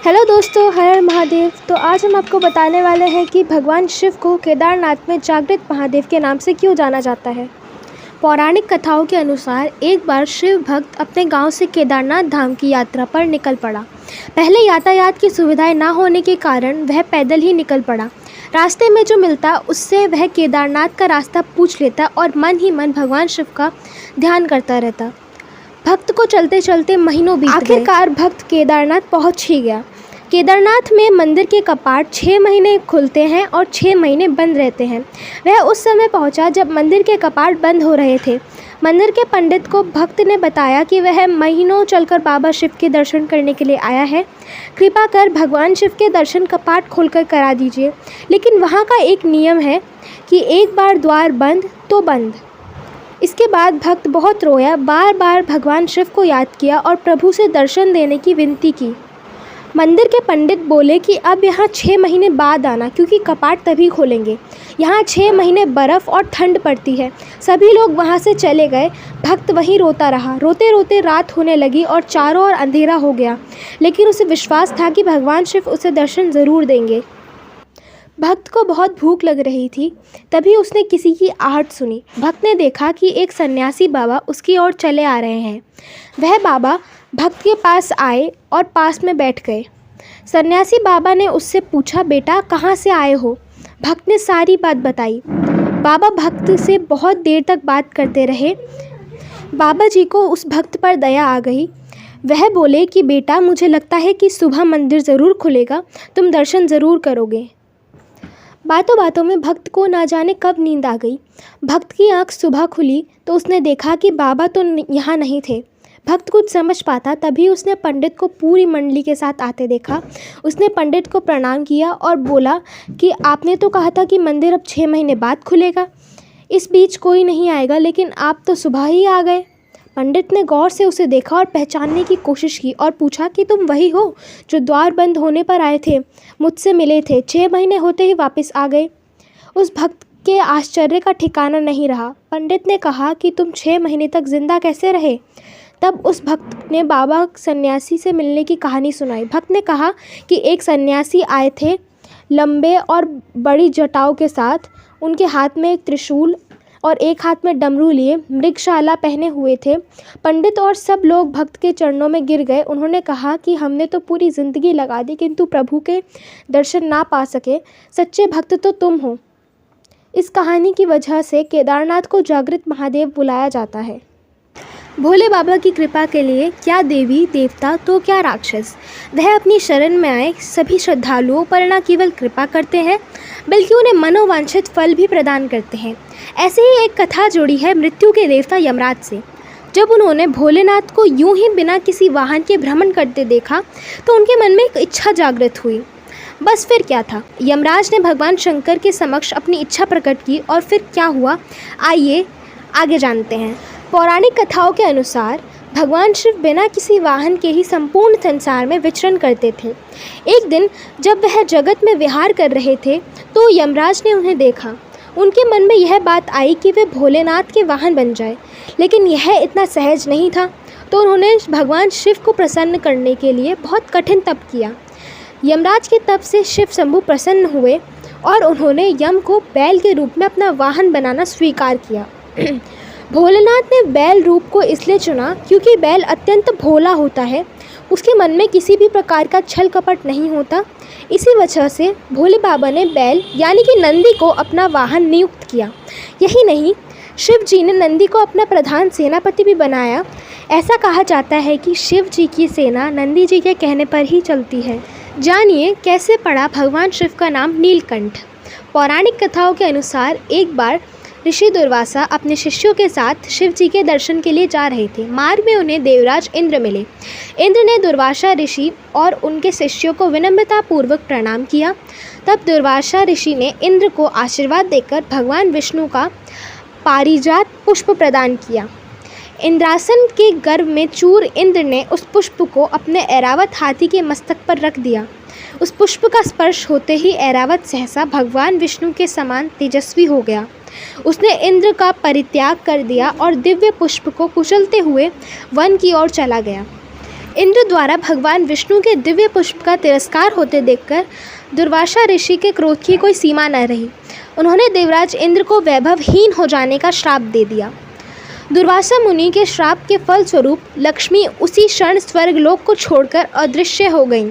Hello दोस्तों, हर हर महादेव। तो आज हम आपको बताने वाले हैं कि भगवान शिव को केदारनाथ में जागृत महादेव के नाम से क्यों जाना जाता है। पौराणिक कथाओं के अनुसार एक बार शिव भक्त अपने गांव से केदारनाथ धाम की यात्रा पर निकल पड़ा। पहले यातायात की सुविधाएं न होने के कारण वह पैदल ही निकल पड़ा। रास्ते में जो मिलता उससे वह केदारनाथ का रास्ता पूछ लेता और मन ही मन भगवान शिव का ध्यान करता रहता। भक्त को चलते चलते महीनों बीत गए। आखिरकार भक्त केदारनाथ पहुंच ही गया। केदारनाथ में मंदिर के कपाट 6 महीने खुलते हैं और 6 महीने बंद रहते हैं। वह उस समय पहुंचा जब मंदिर के कपाट बंद हो रहे थे। मंदिर के पंडित को भक्त ने बताया कि वह महीनों चलकर बाबा शिव के दर्शन करने के लिए आया है। कृपा कर भगवान शिव के दर्शन कपाट खोलकर करा दीजिए। लेकिन वहाँ का एक नियम है कि एक बार द्वार बंद तो बंद। इसके बाद भक्त बहुत रोया, बार बार भगवान शिव को याद किया और प्रभु से दर्शन देने की विनती की। मंदिर के पंडित बोले कि अब यहाँ 6 महीने बाद आना, क्योंकि कपाट तभी खोलेंगे। यहाँ 6 महीने बर्फ़ और ठंड पड़ती है। सभी लोग वहाँ से चले गए। भक्त वहीं रोता रहा। रोते रोते रात होने लगी और चारों ओर अंधेरा हो गया, लेकिन उसे विश्वास था कि भगवान शिव उसे दर्शन ज़रूर देंगे। भक्त को बहुत भूख लग रही थी। तभी उसने किसी की आहट सुनी। भक्त ने देखा कि एक सन्यासी बाबा उसकी ओर चले आ रहे हैं। वह बाबा भक्त के पास आए और पास में बैठ गए। सन्यासी बाबा ने उससे पूछा, बेटा कहाँ से आए हो? भक्त ने सारी बात बताई। बाबा भक्त से बहुत देर तक बात करते रहे। बाबा जी को उस भक्त पर दया आ गई। वह बोले कि बेटा, मुझे लगता है कि सुबह मंदिर ज़रूर खुलेगा, तुम दर्शन ज़रूर करोगे। बातों बातों में भक्त को ना जाने कब नींद आ गई। भक्त की आंख सुबह खुली तो उसने देखा कि बाबा तो यहाँ नहीं थे। भक्त कुछ समझ पाता तभी उसने पंडित को पूरी मंडली के साथ आते देखा। उसने पंडित को प्रणाम किया और बोला कि आपने तो कहा था कि मंदिर अब 6 महीने बाद खुलेगा, इस बीच कोई नहीं आएगा, लेकिन आप तो सुबह ही आ गए। पंडित ने गौर से उसे देखा और पहचानने की कोशिश की और पूछा कि तुम वही हो जो द्वार बंद होने पर आए थे, मुझसे मिले थे, 6 महीने होते ही वापस आ गए। उस भक्त के आश्चर्य का ठिकाना नहीं रहा। पंडित ने कहा कि तुम 6 महीने तक जिंदा कैसे रहे? तब उस भक्त ने बाबा सन्यासी से मिलने की कहानी सुनाई। भक्त ने कहा कि एक सन्यासी आए थे लंबे और बड़ी जटाओं के साथ। उनके हाथ में एक त्रिशूल और एक हाथ में डमरू लिए मृगशाला पहने हुए थे। पंडित और सब लोग भक्त के चरणों में गिर गए। उन्होंने कहा कि हमने तो पूरी ज़िंदगी लगा दी किंतु प्रभु के दर्शन ना पा सके। सच्चे भक्त तो तुम हो। इस कहानी की वजह से केदारनाथ को जागृत महादेव बुलाया जाता है। भोले बाबा की कृपा के लिए क्या देवी देवता तो क्या राक्षस, वह अपनी शरण में आए सभी श्रद्धालुओं पर न केवल कृपा करते हैं बल्कि उन्हें मनोवांछित फल भी प्रदान करते हैं। ऐसे ही एक कथा जुड़ी है मृत्यु के देवता यमराज से। जब उन्होंने भोलेनाथ को यूं ही बिना किसी वाहन के भ्रमण करते देखा तो उनके मन में एक इच्छा जागृत हुई। बस फिर क्या था, यमराज ने भगवान शंकर के समक्ष अपनी इच्छा प्रकट की और फिर क्या हुआ, आइए आगे जानते हैं। पौराणिक कथाओं के अनुसार भगवान शिव बिना किसी वाहन के ही संपूर्ण संसार में विचरण करते थे। एक दिन जब वह जगत में विहार कर रहे थे तो यमराज ने उन्हें देखा। उनके मन में यह बात आई कि वे भोलेनाथ के वाहन बन जाए, लेकिन यह इतना सहज नहीं था। तो उन्होंने भगवान शिव को प्रसन्न करने के लिए बहुत कठिन तप किया। यमराज के तप से शिव शंभु प्रसन्न हुए और उन्होंने यम को बैल के रूप में अपना वाहन बनाना स्वीकार किया। भोलेनाथ ने बैल रूप को इसलिए चुना क्योंकि बैल अत्यंत भोला होता है, उसके मन में किसी भी प्रकार का छल कपट नहीं होता। इसी वजह से भोले बाबा ने बैल यानी कि नंदी को अपना वाहन नियुक्त किया। यही नहीं, शिव जी ने नंदी को अपना प्रधान सेनापति भी बनाया। ऐसा कहा जाता है कि शिव जी की सेना नंदी जी के कहने पर ही चलती है। जानिए कैसे पड़ा भगवान शिव का नाम नीलकंठ। पौराणिक कथाओं के अनुसार एक बार ऋषि दुर्वासा अपने शिष्यों के साथ शिव जी के दर्शन के लिए जा रहे थे। मार्ग में उन्हें देवराज इंद्र मिले। इंद्र ने दुर्वासा ऋषि और उनके शिष्यों को विनम्रतापूर्वक प्रणाम किया। तब दुर्वासा ऋषि ने इंद्र को आशीर्वाद देकर भगवान विष्णु का पारिजात पुष्प प्रदान किया। इंद्रासन के गर्भ में चूर इंद्र ने उस पुष्प को अपने ऐरावत हाथी के मस्तक पर रख दिया। उस पुष्प का स्पर्श होते ही ऐरावत सहसा भगवान विष्णु के समान तेजस्वी हो गया। उसने इंद्र का परित्याग कर दिया और दिव्य पुष्प को कुचलते हुए वन की ओर चला गया। इंद्र द्वारा भगवान विष्णु के दिव्य पुष्प का तिरस्कार होते देखकर दुर्वासा ऋषि के क्रोध की कोई सीमा न रही। उन्होंने देवराज इंद्र को वैभवहीन हो जाने का श्राप दे दिया। दुर्वासा मुनि के श्राप के फलस्वरूप लक्ष्मी उसी क्षण स्वर्गलोक को छोड़कर अदृश्य हो गईं।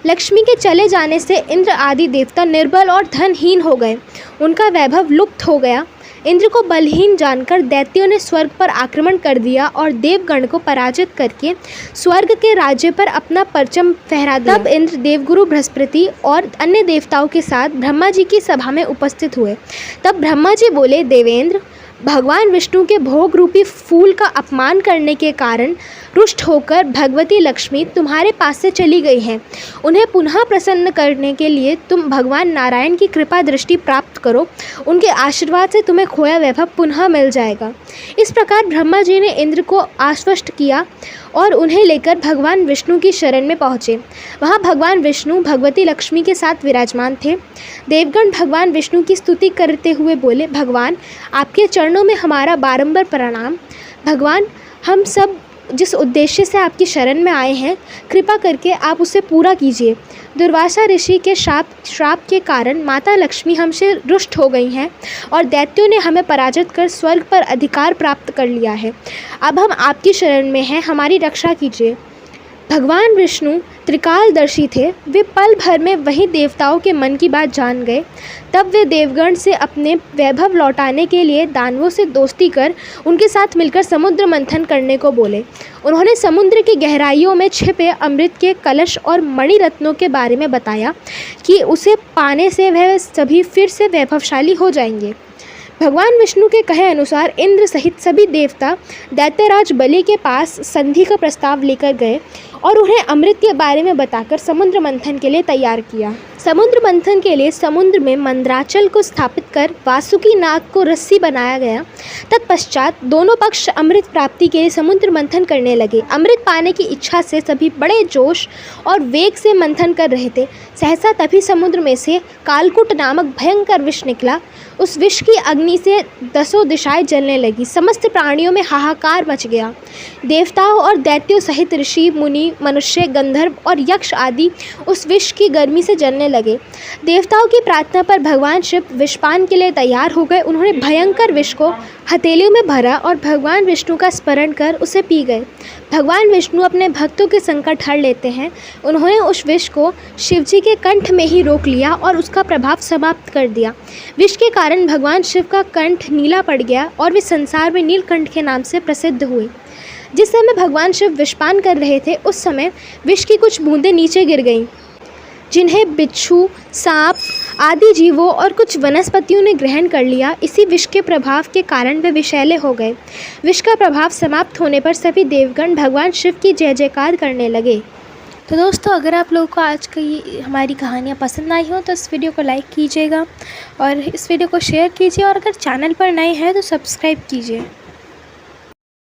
लक्ष्मी के चले जाने से इंद्र आदि देवता निर्बल और धनहीन हो गए। उनका वैभव लुप्त हो गया। इंद्र को बलहीन जानकर दैत्यों ने स्वर्ग पर आक्रमण कर दिया और देवगण को पराजित करके स्वर्ग के राज्य पर अपना परचम फहरा दिया। तब इंद्र देवगुरु बृहस्पति और अन्य देवताओं के साथ ब्रह्मा जी की सभा में उपस्थित हुए। तब ब्रह्मा जी बोले, देवेंद्र, भगवान विष्णु के भोग रूपी फूल का अपमान करने के कारण रुष्ट होकर भगवती लक्ष्मी तुम्हारे पास से चली गई हैं। उन्हें पुनः प्रसन्न करने के लिए तुम भगवान नारायण की कृपा दृष्टि प्राप्त करो। उनके आशीर्वाद से तुम्हें खोया वैभव पुनः मिल जाएगा। इस प्रकार ब्रह्मा जी ने इंद्र को आश्वस्त किया और उन्हें लेकर भगवान विष्णु की शरण में पहुँचे। वहाँ भगवान विष्णु भगवती लक्ष्मी के साथ विराजमान थे। देवगण भगवान विष्णु की स्तुति करते हुए बोले, भगवान, आपके चरणों में हमारा बारंबार प्रणाम। भगवान, हम सब जिस उद्देश्य से आपकी शरण में आए हैं, कृपा करके आप उसे पूरा कीजिए। दुर्वासा ऋषि के श्राप के कारण माता लक्ष्मी हमसे रुष्ट हो गई हैं और दैत्यों ने हमें पराजित कर स्वर्ग पर अधिकार प्राप्त कर लिया है। अब हम आपकी शरण में हैं, हमारी रक्षा कीजिए। भगवान विष्णु त्रिकालदर्शी थे। वे पल भर में वही देवताओं के मन की बात जान गए। तब वे देवगण से अपने वैभव लौटाने के लिए दानवों से दोस्ती कर उनके साथ मिलकर समुद्र मंथन करने को बोले। उन्होंने समुद्र की गहराइयों में छिपे अमृत के कलश और मणिरत्नों के बारे में बताया कि उसे पाने से वह सभी फिर से वैभवशाली हो जाएंगे। भगवान विष्णु के कहे अनुसार इंद्र सहित सभी देवता दैत्यराज बलि के पास संधि का प्रस्ताव लेकर गए और उन्हें अमृत के बारे में बताकर समुद्र मंथन के लिए तैयार किया। समुद्र मंथन के लिए समुद्र में मंदराचल को स्थापित कर वासुकी नाग को रस्सी बनाया गया। तत्पश्चात दोनों पक्ष अमृत प्राप्ति के लिए समुद्र मंथन करने लगे। अमृत पाने की इच्छा से सभी बड़े जोश और वेग से मंथन कर रहे थे। सहसा तभी समुद्र में से कालकूट नामक भयंकर विष निकला। उस विष की अग्नि से दसों दिशाएं जलने लगी। समस्त प्राणियों में हाहाकार मच गया। देवताओं और दैत्यों सहित ऋषि, मुनि, मनुष्य, गंधर्व और यक्ष आदि उस विष की गर्मी से जलने लगे। देवताओं की प्रार्थना पर भगवान शिव विषपान के लिए तैयार हो गए। उन्होंने भयंकर विष को हथेलियों में भरा और भगवान विष्णु का स्मरण कर उसे पी गए। भगवान विष्णु अपने भक्तों के संकट हर लेते हैं। उन्होंने उस विष को शिवजी के कंठ में ही रोक लिया और उसका प्रभाव समाप्त कर दिया। विष के कारण भगवान शिव का कंठ नीला पड़ गया और वे संसार में नीलकंठ के नाम से प्रसिद्ध हुए। जिस समय भगवान शिव विषपान कर रहे थे, उस समय विष की कुछ बूंदें नीचे गिर गईं, जिन्हें बिच्छू, सांप आदि जीवों और कुछ वनस्पतियों ने ग्रहण कर लिया। इसी विष के प्रभाव के कारण वे विषैले हो गए। विष का प्रभाव समाप्त होने पर सभी देवगण भगवान शिव की जय जयकार करने लगे। तो दोस्तों, अगर आप लोगों को आज की हमारी कहानियाँ पसंद आई हो तो इस वीडियो को लाइक कीजिएगा और इस वीडियो को शेयर कीजिए और अगर चैनल पर नए हैं तो सब्सक्राइब कीजिए।